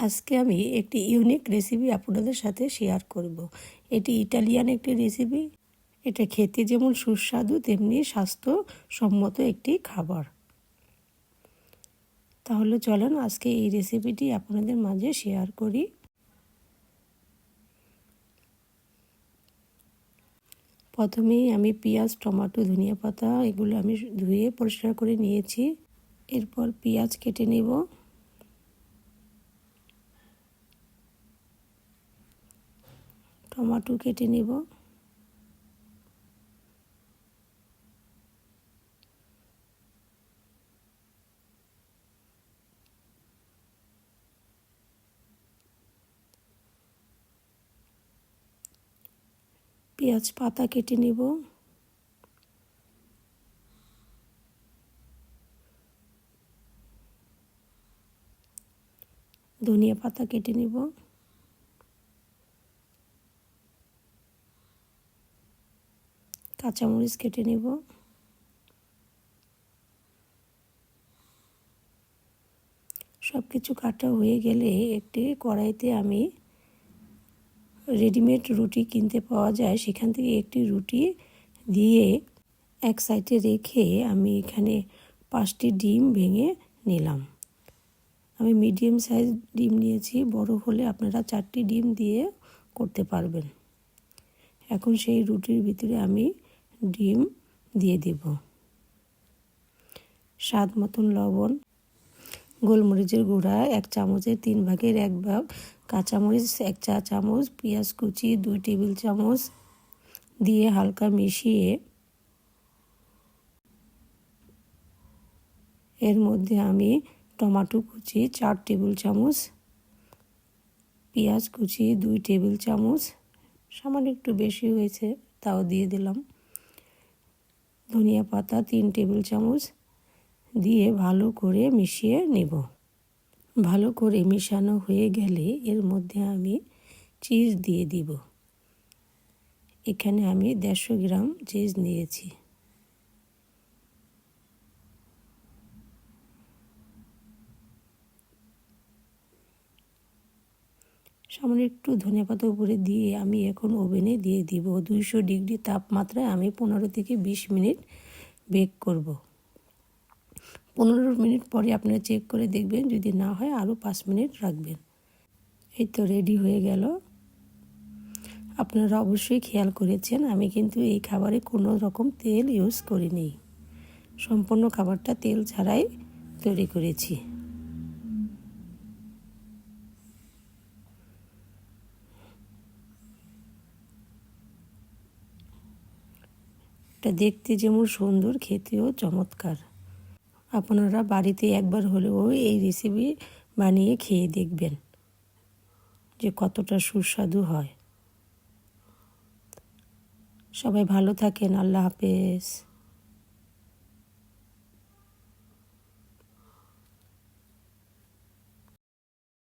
আজকে আমি একটি ইউনিক রেসিপি আপনাদের সাথে শেয়ার করব। এটি ইটালিয়ান একটি রেসিপি। এটা খেতে যেমন সুস্বাদু তেমনি স্বাস্থ্যসম্মত একটি খাবার। তাহলে চলেন আজকে এই রেসিপিটি আপনাদের মাঝে শেয়ার করি। প্রথমেই আমি পেঁয়াজ, টমেটো, ধনিয়া পাতা এগুলো আমি ধুয়ে পরিষ্কার করে নিয়েছি। এরপর পেঁয়াজ কেটে নেব। টমেটো কেটে নেব। পেঁয়াজ পাতা কেটে নেব। ধনিয়া পাতা কেটে নেব। কাঁচামরিচ কেটে নেব। সব কিছু কাটা হয়ে গেলে একটি কড়াইতে আমি রেডিমেড রুটি কিনতে পাওয়া যায়, সেখান থেকে একটি রুটি দিয়ে এক সাইডে রেখে আমি এখানে 5টি ডিম ভেঙে নিলাম। আমি মিডিয়াম সাইজ ডিম নিয়েছি, বড় হলে আপনারা 4টি ডিম দিয়ে করতে পারবেন। এখন সেই রুটির ভিতরে আমি ডিম দিয়ে দেব। স্বাদ মতন লবণ, গোলমরিচের গুঁড়া 1 চামচের 3 ভাগের 1 ভাগ, কাঁচামরিচ 1 চা চামচ, পেঁয়াজ কুচি 2 টেবিল চামচ দিয়ে হালকা মিশিয়ে এর মধ্যে আমি টমেটো কুচি 4 টেবিল চামচ, পেঁয়াজ কুচি 2 টেবিল চামচ, সামান্য একটু বেশি হয়েছে তাও দিয়ে দিলাম, ধনিয়া পাতা 3 টেবিল চামচ দিয়ে ভালো করে মিশিয়ে নেব। ভালো করে মিশানো হয়ে গেলে এর মধ্যে আমি চিজ দিয়ে দিব। এখানে আমি 150 গ্রাম চিজ নিয়েছি। সামান্য একটু ধনেপাতা উপরে দিয়ে আমি এখন ওভেনে দিয়ে দিব। 200 ডিগ্রি তাপমাত্রায় আমি 15 থেকে 20 মিনিট বেক করব। 15 মিনিট পরে আপনারা চেক করে দেখবেন, যদি না হয় আরও 5 মিনিট রাখবেন। এই তো রেডি হয়ে গেল। আপনারা অবশ্যই খেয়াল করেছেন আমি কিন্তু এই খাবারে কোনো রকম তেল ইউজ করিনি। সম্পূর্ণ খাবারটা তেল ছাড়াই তৈরি করেছি। এটা দেখতে যেমন সুন্দর, খেতেও চমৎকার। আপনারা বাড়িতে একবার হলেও এই রেসিপি বানিয়ে খেয়ে দেখবেন যে কতটা সুস্বাদু হয়। সবাই ভালো থাকেন। আল্লাহ হাফেজ।